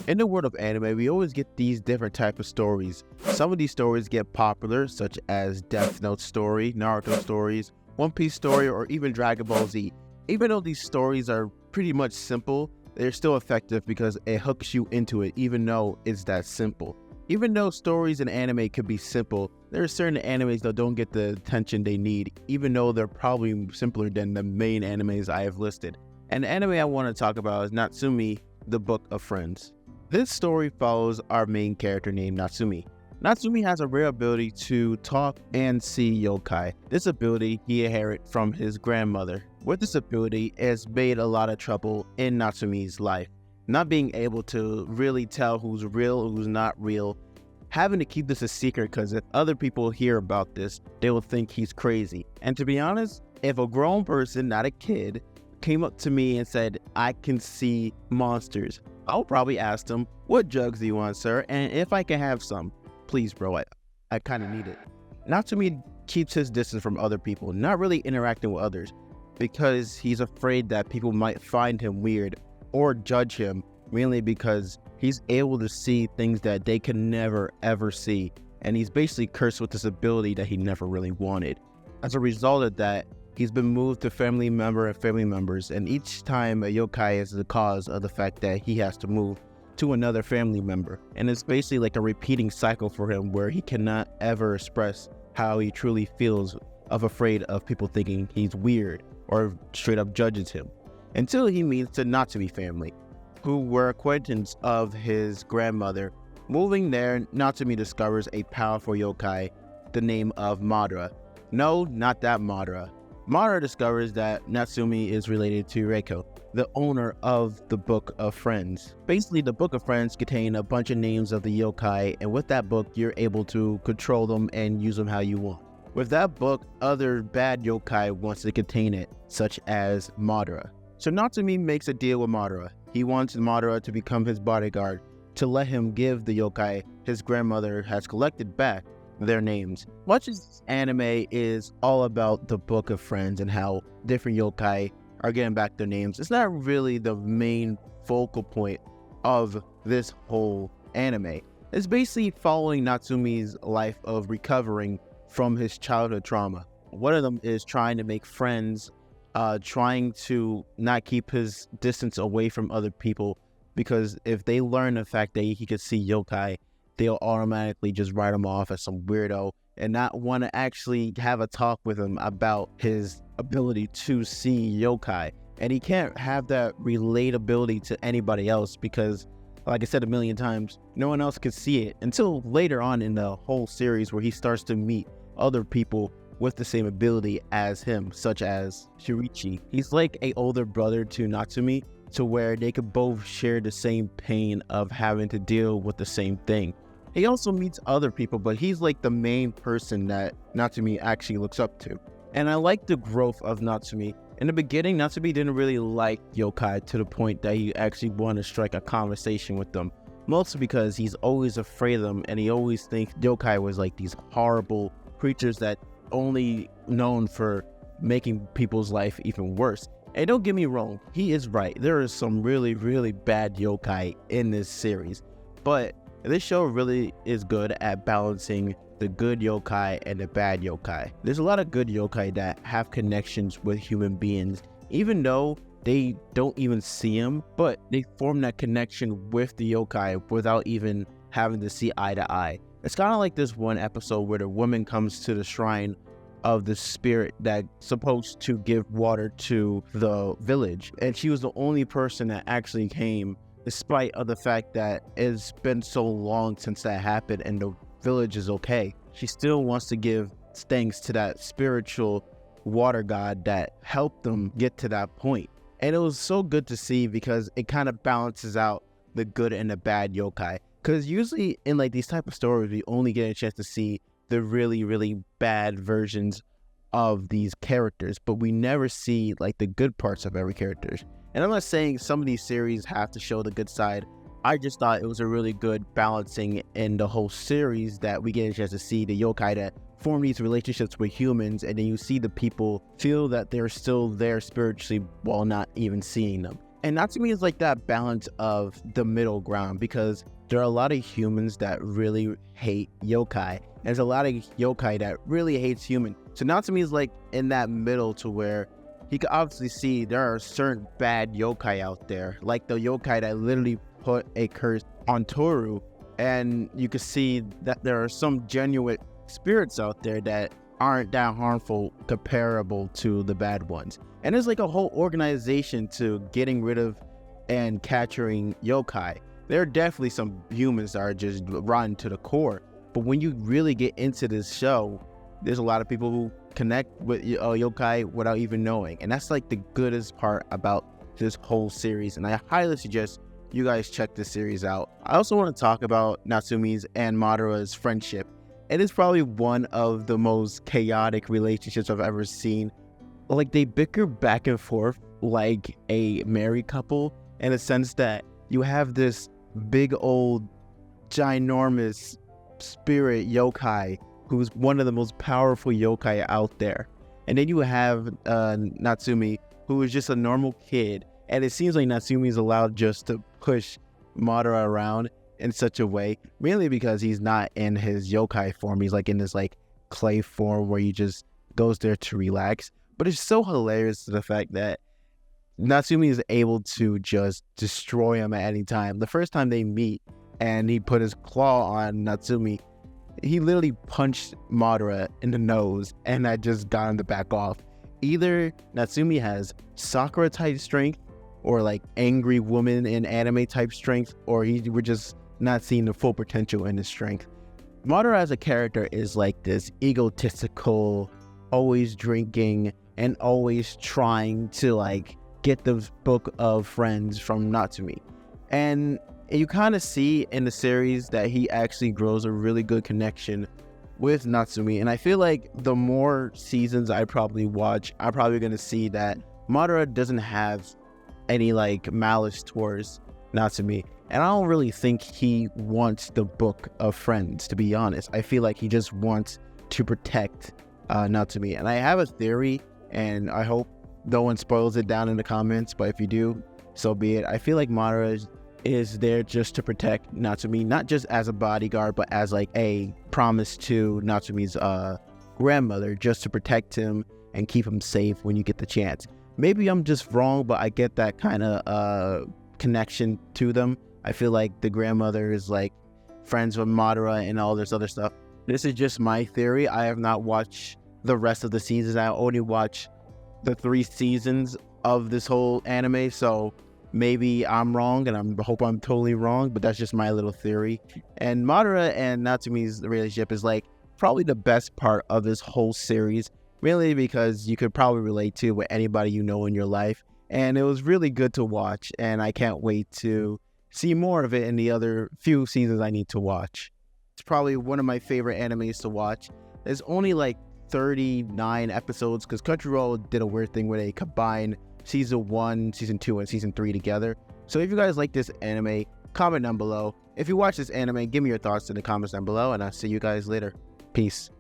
In the world of anime, we always get these different types of stories. Some of these stories get popular, such as Death Note story, Naruto stories, One Piece story, or even Dragon Ball Z. Even though these stories are pretty much simple, they're still effective because it hooks you into it, even though it's that simple. Even though stories in anime could be simple, there are certain animes that don't get the attention they need, even though they're probably simpler than the main animes I have listed. And the anime I want to talk about is Natsume, the Book of Friends. This story follows our main character named Natsume. Natsume has a rare ability to talk and see yokai. This ability he inherited from his grandmother. With this ability, it has made a lot of trouble in Natsume's life. Not being able to really tell who's real and who's not real. Having to keep this a secret because if other people hear about this, they will think he's crazy. And to be honest, if a grown person, not a kid, came up to me and said, I can see monsters, I'll probably ask them, what drugs do you want, sir? And if I can have some, please, bro, I kind of need it. Natsume keeps his distance from other people, not really interacting with others, because he's afraid that people might find him weird or judge him, mainly because he's able to see things that they can never ever see. And he's basically cursed with this ability that he never really wanted. As a result of that, he's been moved to family members, and each time a yokai is the cause of the fact that he has to move to another family member. And it's basically like a repeating cycle for him where he cannot ever express how he truly feels afraid of people thinking he's weird or straight up judges him. Until he meets the Natsume family, who were acquaintance of his grandmother. Moving there, Natsume discovers a powerful yokai, the name of Madara. No, not that Madara. Madara discovers that Natsume is related to Reiko, the owner of the Book of Friends. Basically, the Book of Friends contain a bunch of names of the yokai, and with that book, you're able to control them and use them how you want. With that book, other bad yokai wants to contain it, such as Madara. So Natsume makes a deal with Madara. He wants Madara to become his bodyguard, to let him give the yokai his grandmother has collected back their names. Much as anime is all about the Book of Friends and how different yokai are getting back their names, it's not really the main focal point of this whole anime. It's basically following Natsume's life of recovering from his childhood trauma. One of them is trying to make friends, trying to not keep his distance away from other people, because if they learn the fact that he could see yokai, they'll automatically just write him off as some weirdo and not want to actually have a talk with him about his ability to see yokai. And he can't have that relatability to anybody else because, like I said a million times, no one else can see it until later on in the whole series where he starts to meet other people with the same ability as him, such as Shirichi. He's like an older brother to Natsume, to where they could both share the same pain of having to deal with the same thing. He also meets other people, but he's like the main person that Natsume actually looks up to. And I like the growth of Natsume. In the beginning, Natsume didn't really like yokai to the point that he actually wanted to strike a conversation with them. Mostly because he's always afraid of them, and he always thinks yokai was like these horrible creatures that only known for making people's life even worse. And don't get me wrong, he is right. There is some really, really bad yokai in this series. But this show really is good at balancing the good yokai and the bad yokai. There's a lot of good yokai that have connections with human beings, even though they don't even see them, but they form that connection with the yokai without even having to see eye to eye. It's kind of like this one episode where the woman comes to the shrine of the spirit that's supposed to give water to the village, and she was the only person that actually came, despite of the fact that it's been so long since that happened and the village is okay. She still wants to give thanks to that spiritual water god that helped them get to that point. And it was so good to see because it kind of balances out the good and the bad yokai. Because usually in like these type of stories, we only get a chance to see the really, really bad versions of these characters, but we never see like the good parts of every character. And I'm not saying some of these series have to show the good side. I just thought it was a really good balancing in the whole series that we get a chance to see the yokai that form these relationships with humans, and then you see the people feel that they're still there spiritually while not even seeing them. And Natsume is like that balance of the middle ground, because there are a lot of humans that really hate yokai. There's a lot of yokai that really hates human. So Natsume is like in that middle, to where he can obviously see there are certain bad yokai out there, like the yokai that literally put a curse on Toru. And you can see that there are some genuine spirits out there that aren't that harmful comparable to the bad ones. And there's like a whole organization to getting rid of and capturing yokai. There are definitely some humans that are just rotten to the core. But when you really get into this show, there's a lot of people who connect with yokai without even knowing. And that's like the goodest part about this whole series. And I highly suggest you guys check this series out. I also want to talk about Natsume's and Madara's friendship. It is probably one of the most chaotic relationships I've ever seen. Like, they bicker back and forth like a married couple, in a sense that you have this big old ginormous spirit yokai who's one of the most powerful yokai out there. And then you have Natsume, who is just a normal kid. And it seems like Natsume is allowed just to push Madara around in such a way, mainly because he's not in his yokai form. He's like in this like clay form where he just goes there to relax. But it's so hilarious to the fact that Natsume is able to just destroy him at any time. The first time they meet and he put his claw on Natsume, he literally punched Madara in the nose, and that just got him to back off. Either Natsume has Sakura type strength, or like angry woman in anime type strength, or we're just not seeing the full potential in his strength. Madara as a character is like this egotistical, always drinking and always trying to like get the book of friends from Natsume. And you kind of see in the series that he actually grows a really good connection with Natsume. And I feel like the more seasons I probably watch, I'm probably going to see that Madara doesn't have any like malice towards Natsume. And I don't really think he wants the book of friends, to be honest. I feel like he just wants to protect Natsume. And I have a theory, and I hope no one spoils it down in the comments, but if you do, so be it. I feel like Madara is there just to protect Natsume, not just as a bodyguard, but as like a promise to Natsume's grandmother, just to protect him and keep him safe when you get the chance. Maybe I'm just wrong, but I get that kind of connection to them. I feel like the grandmother is like friends with Madara and all this other stuff. This is just my theory. I have not watched the rest of the seasons. I only watched the 3 seasons of this whole anime, so maybe I'm wrong, and I hope I'm totally wrong, but that's just my little theory. And Madara and Natsume's relationship is like probably the best part of this whole series, mainly because you could probably relate to with anybody you know in your life. And it was really good to watch, and I can't wait to see more of it in the other few seasons I need to watch. It's probably one of my favorite animes to watch. There's only like 39 episodes because Crunchyroll did a weird thing where they combined season 1, season 2, and season 3 together. So if you guys like this anime, comment down below. If you watch this anime, give me your thoughts in the comments down below, and I'll see you guys later. Peace.